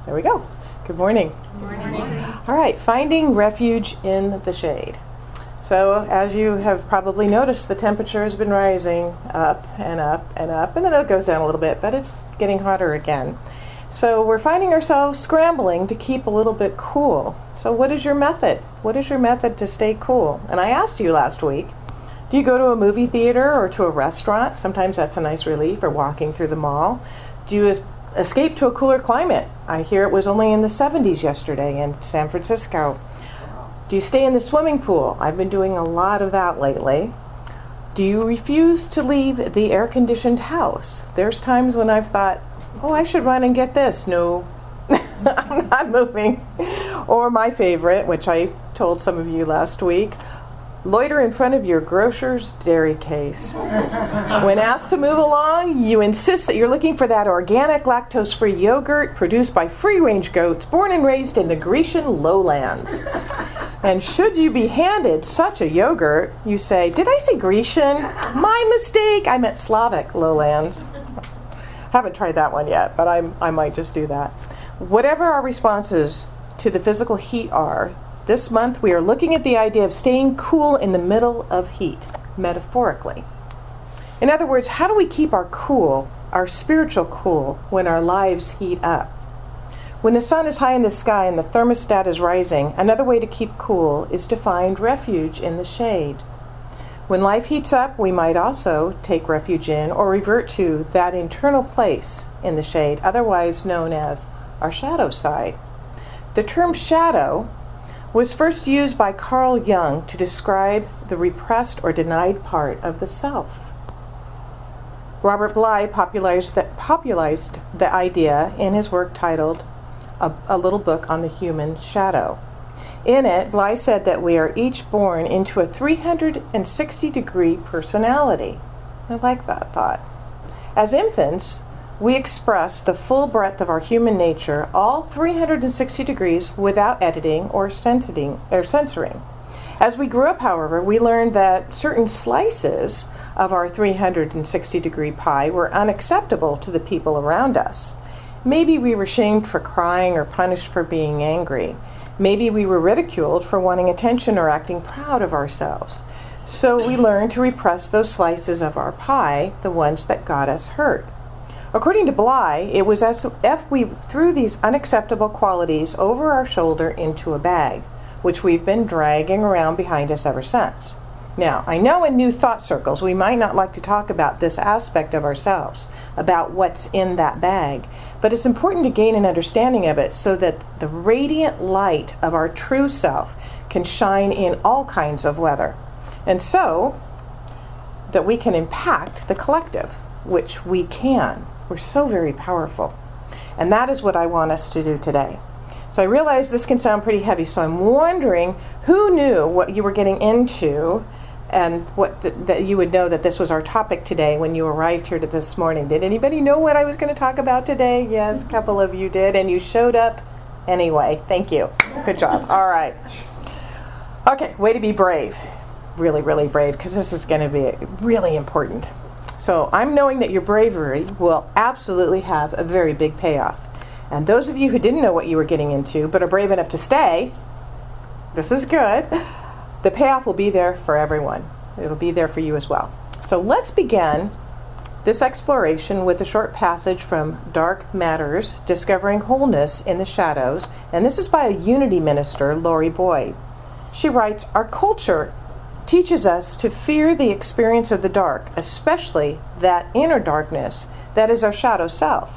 There we go. Good morning. Good morning. All right, finding refuge in the shade. So as you have probably noticed, the temperature has been rising up and up and up, and then it goes down a little bit, but it's getting hotter again. So we're finding ourselves scrambling to keep a little bit cool. So what is your method? What is your method to stay cool? And I asked you last week, do you go to a movie theater or to a restaurant? Sometimes that's a nice relief, or walking through the mall. Do you escape to a cooler climate? I hear it was only in the 70s yesterday in San Francisco. Do you stay in the swimming pool? I've been doing a lot of that lately. Do you refuse to leave the air-conditioned house? There's times when I've thought, oh, I should run and get this. No, I'm not moving. Or my favorite, which I told some of you last week, loiter in front of your grocer's dairy case. When asked to move along, you insist that you're looking for that organic lactose-free yogurt produced by free-range goats born and raised in the Grecian lowlands. And should you be handed such a yogurt, you say, did I say Grecian? My mistake, I meant Slavic lowlands. Haven't tried that one yet, but I might just do that. Whatever our responses to the physical heat are, this month we are looking at the idea of staying cool in the middle of heat, metaphorically. In other words, how do we keep our cool, our spiritual cool, when our lives heat up? When the sun is high in the sky and the thermostat is rising, another way to keep cool is to find refuge in the shade. When life heats up, we might also take refuge in or revert to that internal place in the shade, otherwise known as our shadow side. The term shadow was first used by Carl Jung to describe the repressed or denied part of the self. Robert Bly popularized the idea in his work titled A Little Book on the Human Shadow. In it, Bly said that we are each born into a 360-degree personality. I like that thought. As infants, we express the full breadth of our human nature, all 360 degrees, without editing or censoring. As we grew up, however, we learned that certain slices of our 360-degree pie were unacceptable to the people around us. Maybe we were shamed for crying or punished for being angry. Maybe we were ridiculed for wanting attention or acting proud of ourselves. So we learned to repress those slices of our pie, the ones that got us hurt. According to Bly, it was as if we threw these unacceptable qualities over our shoulder into a bag, which we've been dragging around behind us ever since. Now, I know in New Thought circles we might not like to talk about this aspect of ourselves, about what's in that bag, but it's important to gain an understanding of it so that the radiant light of our true self can shine in all kinds of weather, and so that we can impact the collective, which we can. We're so very powerful. And that is what I want us to do today. So I realize this can sound pretty heavy, so I'm wondering who knew what you were getting into and that you would know that this was our topic today when you arrived here this morning. Did anybody know what I was going to talk about today? Yes, a couple of you did, and you showed up anyway. Thank you. Good job. All right. Okay, way to be brave. Really, really brave, because this is going to be really important. So I'm knowing that your bravery will absolutely have a very big payoff. And those of you who didn't know what you were getting into but are brave enough to stay, this is good. The payoff will be there for everyone. It'll be there for you as well. So let's begin this exploration with a short passage from Dark Matters, Discovering Wholeness in the Shadows. And this is by a Unity minister, Lori Boyd. She writes, our culture teaches us to fear the experience of the dark, especially that inner darkness that is our shadow self.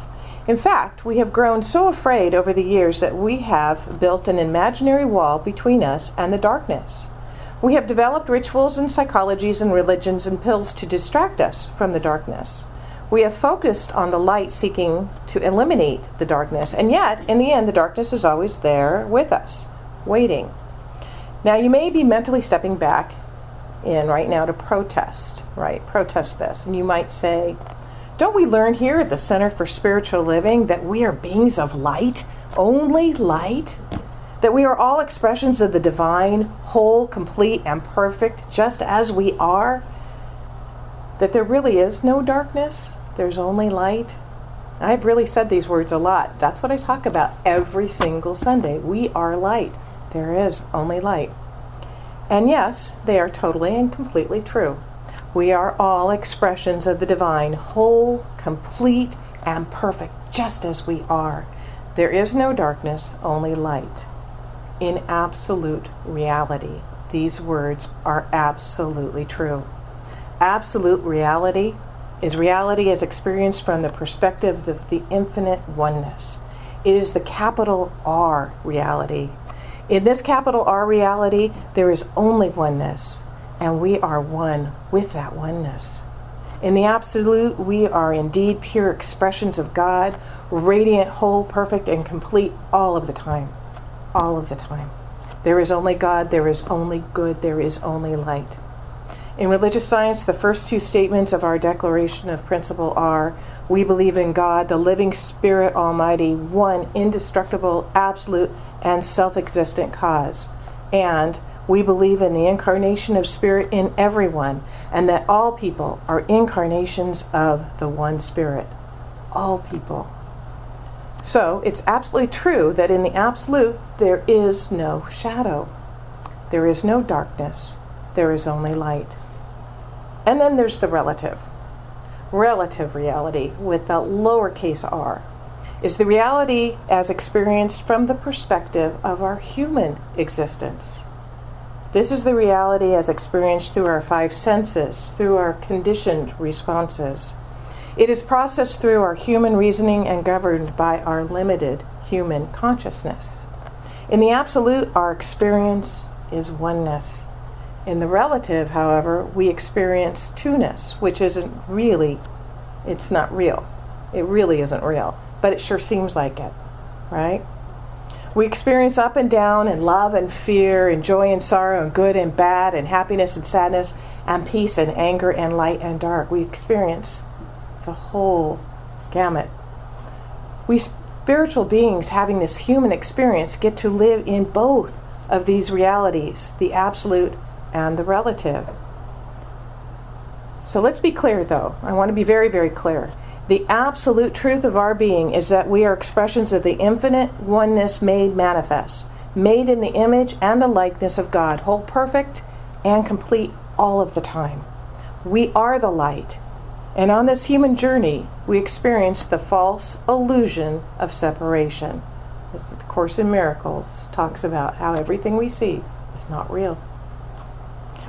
In fact, we have grown so afraid over the years that we have built an imaginary wall between us and the darkness. We have developed rituals and psychologies and religions and pills to distract us from the darkness. We have focused on the light, seeking to eliminate the darkness, and yet, in the end, the darkness is always there with us, waiting. Now, you may be mentally stepping back in right now to protest this. And you might say, don't we learn here at the Center for Spiritual Living that we are beings of light, only light? That we are all expressions of the divine, whole, complete, and perfect, just as we are? That there really is no darkness, there's only light? I've really said these words a lot. That's what I talk about every single Sunday. We are light. There is only light. And yes, they are totally and completely true. We are all expressions of the divine, whole, complete, and perfect, just as we are. There is no darkness, only light. In absolute reality, these words are absolutely true. Absolute reality is reality as experienced from the perspective of the infinite oneness. It is the capital R reality. In this capital R reality, there is only oneness, and we are one with that oneness. In the absolute, we are indeed pure expressions of God, radiant, whole, perfect, and complete all of the time. All of the time. There is only God, there is only good, there is only light. In religious science, the first two statements of our declaration of principle are, we believe in God, the living Spirit Almighty, one indestructible, absolute, and self-existent cause. And we believe in the incarnation of Spirit in everyone, and that all people are incarnations of the one Spirit. All people. So it's absolutely true that in the absolute, there is no shadow. There is no darkness. There is only light. And then there's the relative. Relative reality, with a lowercase r, is the reality as experienced from the perspective of our human existence. This is the reality as experienced through our five senses, through our conditioned responses. It is processed through our human reasoning and governed by our limited human consciousness. In the absolute, our experience is oneness. In the relative, however, we experience two-ness, which isn't really, it's not real. It really isn't real, but it sure seems like it, right? We experience up and down, and love and fear, and joy and sorrow, and good and bad, and happiness and sadness, and peace and anger, and light and dark. We experience the whole gamut. We spiritual beings having this human experience get to live in both of these realities, the absolute and the relative. So let's be clear, though. I want to be very, very clear. The absolute truth of our being is that we are expressions of the infinite oneness made manifest, made in the image and the likeness of God, whole, perfect, and complete all of the time. We are the light. And on this human journey, we experience the false illusion of separation. As the Course in Miracles talks about how everything we see is not real.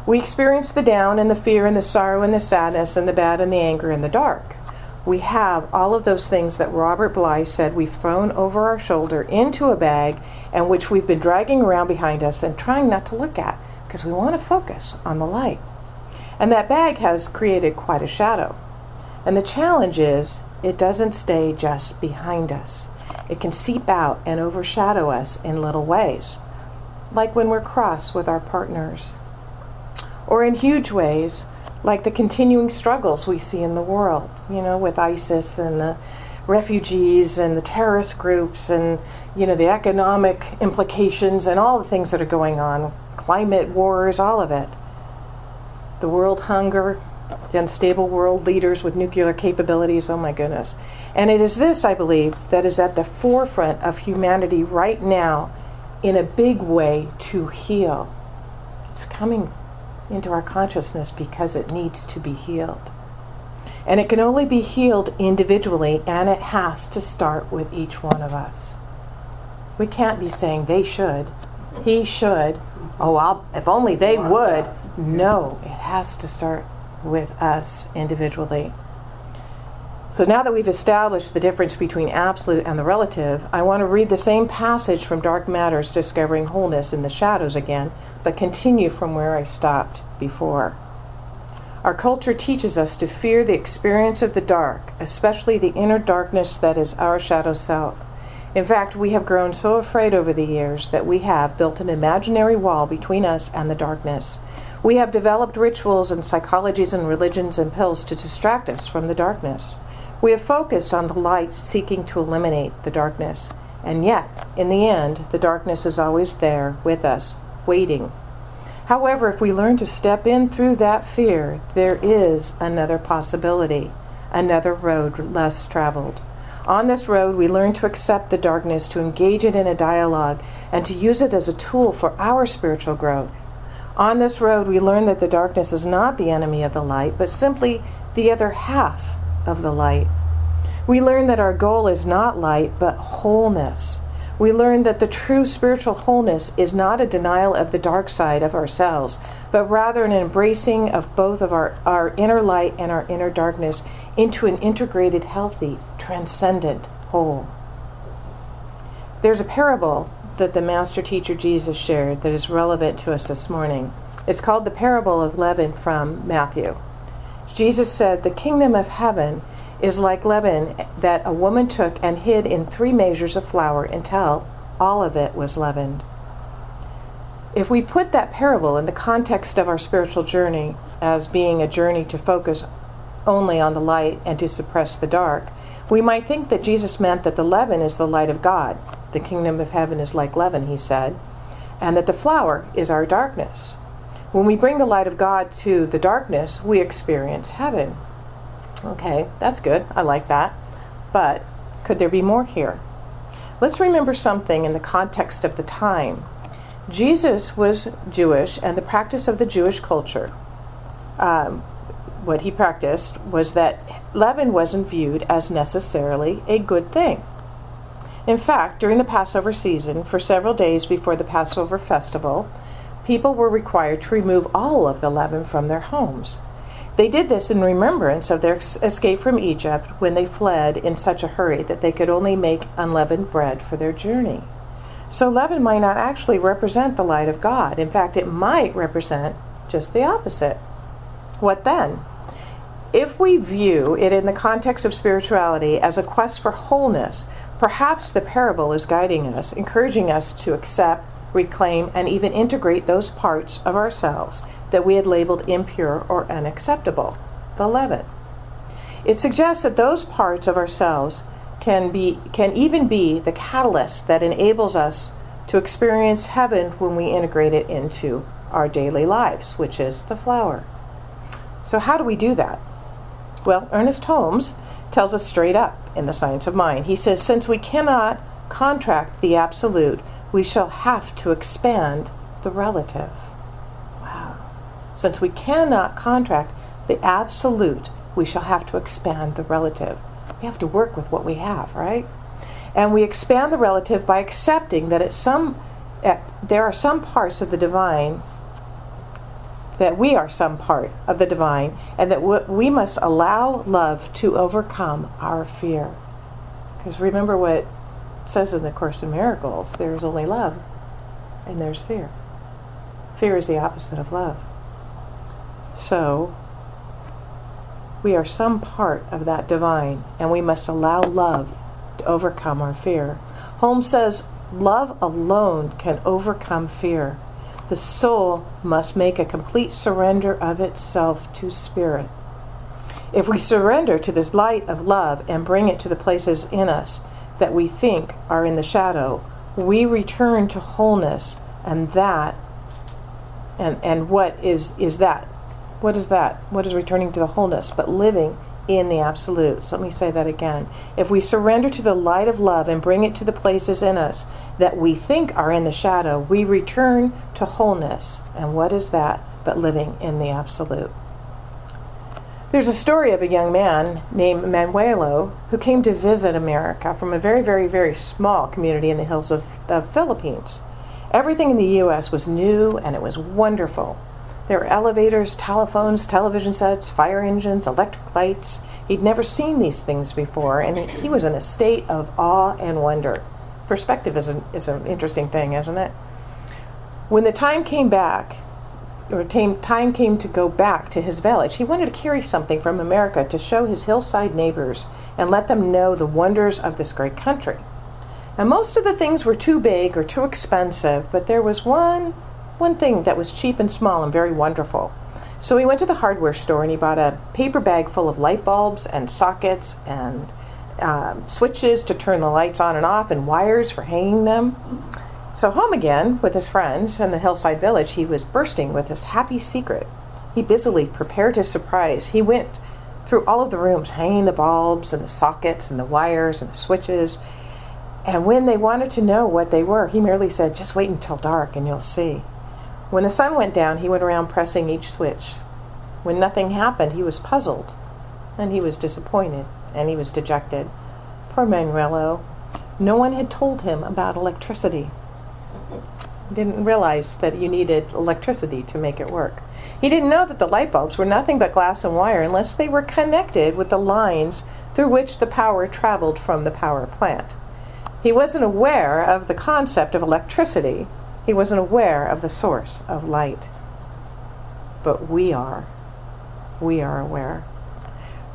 We experience the down and the fear and the sorrow and the sadness and the bad and the anger and the dark. We have all of those things that Robert Bly said we've thrown over our shoulder into a bag and which we've been dragging around behind us and trying not to look at because we want to focus on the light. And that bag has created quite a shadow. And the challenge is it doesn't stay just behind us. It can seep out and overshadow us in little ways, like when we're cross with our partners, or in huge ways, like the continuing struggles we see in the world, with ISIS and the refugees and the terrorist groups and, the economic implications and all the things that are going on, climate wars, all of it. The world hunger, the unstable world leaders with nuclear capabilities, oh my goodness. And it is this, I believe, that is at the forefront of humanity right now in a big way to heal. It's coming into our consciousness because it needs to be healed. And it can only be healed individually, and it has to start with each one of us. We can't be saying they should, he should, if only they would. No, it has to start with us individually. So now that we've established the difference between absolute and the relative, I want to read the same passage from Dark Matter's Discovering Wholeness in the Shadows again, but continue from where I stopped before. Our culture teaches us to fear the experience of the dark, especially the inner darkness that is our shadow self. In fact, we have grown so afraid over the years that we have built an imaginary wall between us and the darkness. We have developed rituals and psychologies and religions and pills to distract us from the darkness. We have focused on the light, seeking to eliminate the darkness. And yet, in the end, the darkness is always there with us, waiting. However, if we learn to step in through that fear, there is another possibility, another road less traveled. On this road, we learn to accept the darkness, to engage it in a dialogue, and to use it as a tool for our spiritual growth. On this road, we learn that the darkness is not the enemy of the light, but simply the other half of the light. We learn that our goal is not light, but wholeness. We learn that the true spiritual wholeness is not a denial of the dark side of ourselves, but rather an embracing of both of our inner light and our inner darkness into an integrated, healthy, transcendent whole. There's a parable that the Master Teacher Jesus shared that is relevant to us this morning. It's called the parable of leaven from Matthew. Jesus said, "The kingdom of heaven is like leaven that a woman took and hid in 3 measures of flour until all of it was leavened." If we put that parable in the context of our spiritual journey as being a journey to focus only on the light and to suppress the dark, we might think that Jesus meant that the leaven is the light of God. The kingdom of heaven is like leaven, he said, and that the flour is our darkness. When we bring the light of God to the darkness, we experience heaven. Okay, that's good. I like that. But could there be more here? Let's remember something in the context of the time. Jesus was Jewish, and the practice of the Jewish culture, what he practiced was that leaven wasn't viewed as necessarily a good thing. In fact, during the Passover season, for several days before the Passover festival, people were required to remove all of the leaven from their homes. They did this in remembrance of their escape from Egypt when they fled in such a hurry that they could only make unleavened bread for their journey. So leaven might not actually represent the light of God. In fact, it might represent just the opposite. What then? If we view it in the context of spirituality as a quest for wholeness, perhaps the parable is guiding us, encouraging us to accept, reclaim, and even integrate those parts of ourselves that we had labeled impure or unacceptable, the leaven. It suggests that those parts of ourselves can even be the catalyst that enables us to experience heaven when we integrate it into our daily lives, which is the flour. So how do we do that? Well, Ernest Holmes tells us straight up in The Science of Mind. He says, since we cannot contract the absolute, we shall have to expand the relative. Wow. Since we cannot contract the absolute, we shall have to expand the relative. We have to work with what we have, right? And we expand the relative by accepting that there are some parts of the divine, that we are some part of the divine, and that we must allow love to overcome our fear. Because remember what it says in the Course in Miracles, there's only love and there's fear. Fear is the opposite of love. So, we are some part of that divine, and we must allow love to overcome our fear. Holmes says, love alone can overcome fear. The soul must make a complete surrender of itself to spirit. If we surrender to this light of love and bring it to the places in us that we think are in the shadow, we return to wholeness, and what is that? What is that? What is returning to the wholeness but living in the absolute? So let me say that again. If we surrender to the light of love and bring it to the places in us that we think are in the shadow, we return to wholeness. And what is that but living in the absolute? There's a story of a young man named Manuelo who came to visit America from a very, very, very small community in the hills of the Philippines. Everything in the U.S. was new and it was wonderful. There were elevators, telephones, television sets, fire engines, electric lights. He'd never seen these things before, and he was in a state of awe and wonder. Perspective is an interesting thing, isn't it? When the time came to go back to his village, he wanted to carry something from America to show his hillside neighbors and let them know the wonders of this great country. And most of the things were too big or too expensive, but there was one thing that was cheap and small and very wonderful. So he went to the hardware store and he bought a paper bag full of light bulbs and sockets and switches to turn the lights on and off and wires for hanging them. So home again with his friends in the hillside village, he was bursting with this happy secret. He busily prepared his surprise. He went through all of the rooms, hanging the bulbs and the sockets and the wires and the switches. And when they wanted to know what they were, he merely said, just wait until dark and you'll see. When the sun went down, he went around pressing each switch. When nothing happened, he was puzzled, and he was disappointed, and he was dejected. Poor Manuelo. No one had told him about electricity. He didn't realize that you needed electricity to make it work. He didn't know that the light bulbs were nothing but glass and wire unless they were connected with the lines through which the power traveled from the power plant. He wasn't aware of the concept of electricity. He wasn't aware of the source of light. But we are. We are aware.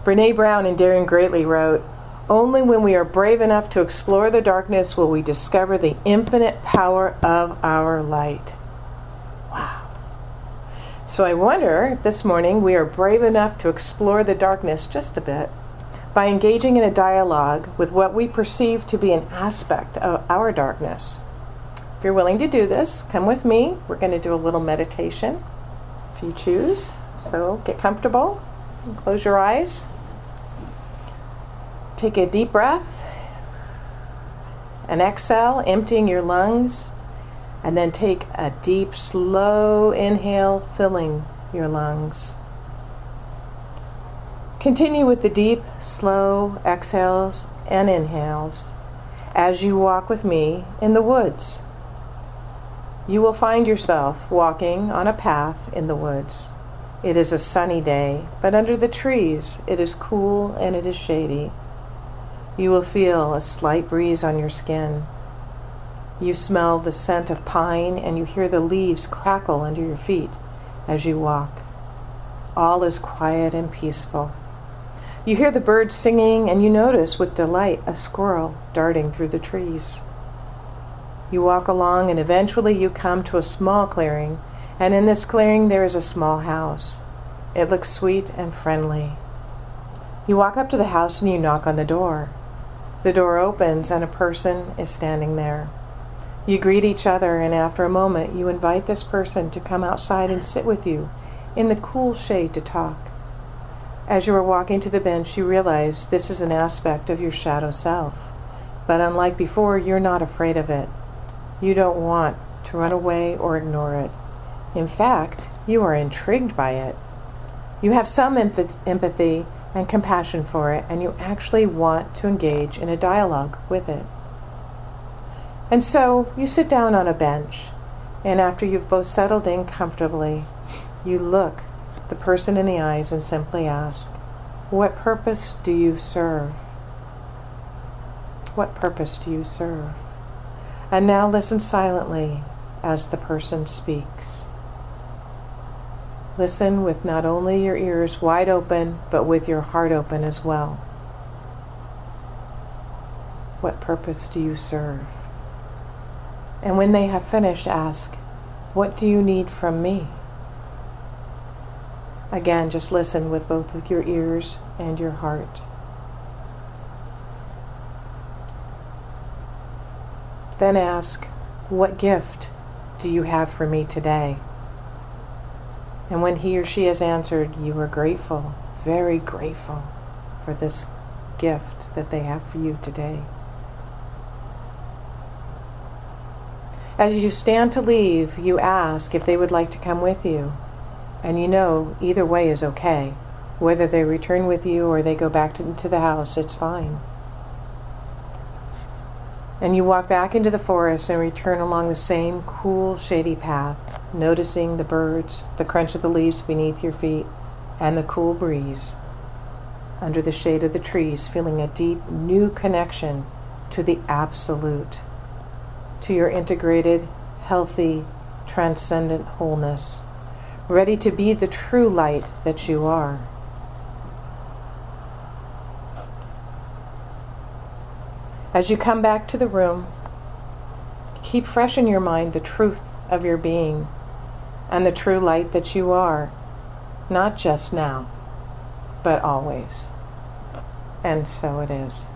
Brene Brown in Daring Greatly wrote, "Only when we are brave enough to explore the darkness will we discover the infinite power of our light." Wow. So I wonder if this morning we are brave enough to explore the darkness just a bit by engaging in a dialogue with what we perceive to be an aspect of our darkness. If you're willing to do this, come with me. We're going to do a little meditation if you choose. So get comfortable and close your eyes. Take a deep breath and exhale, emptying your lungs, and then take a deep, slow inhale, filling your lungs. Continue with the deep, slow exhales and inhales as you walk with me in the woods. You will find yourself walking on a path in the woods. It is a sunny day, but under the trees it is cool and it is shady. You will feel a slight breeze on your skin. You smell the scent of pine and you hear the leaves crackle under your feet as you walk. All is quiet and peaceful. You hear the birds singing and you notice with delight a squirrel darting through the trees. You walk along and eventually you come to a small clearing, and in this clearing there is a small house. It looks sweet and friendly. You walk up to the house and you knock on the door. The door opens and a person is standing there. You greet each other, and after a moment you invite this person to come outside and sit with you in the cool shade to talk. As you are walking to the bench, you realize this is an aspect of your shadow self. But unlike before, you're not afraid of it. You don't want to run away or ignore it. In fact, you are intrigued by it. You have some empathy and compassion for it, and you actually want to engage in a dialogue with it. And so you sit down on a bench, and after you've both settled in comfortably, you look the person in the eyes and simply ask, "What purpose do you serve?" What purpose do you serve? And now listen silently as the person speaks. Listen with not only your ears wide open, but with your heart open as well. What purpose do you serve? And when they have finished, ask, "What do you need from me?" Again, just listen with both your ears and your heart. Then ask, "What gift do you have for me today?" And when he or she has answered, you are grateful, very grateful for this gift that they have for you today. As you stand to leave, you ask if they would like to come with you. And you know either way is okay. Whether they return with you or they go back into the house, it's fine. And you walk back into the forest and return along the same cool, shady path, noticing the birds, the crunch of the leaves beneath your feet, and the cool breeze under the shade of the trees, feeling a deep, new connection to the absolute, to your integrated, healthy, transcendent wholeness, ready to be the true light that you are. As you come back to the room, keep fresh in your mind the truth of your being and the true light that you are, not just now, but always. And so it is.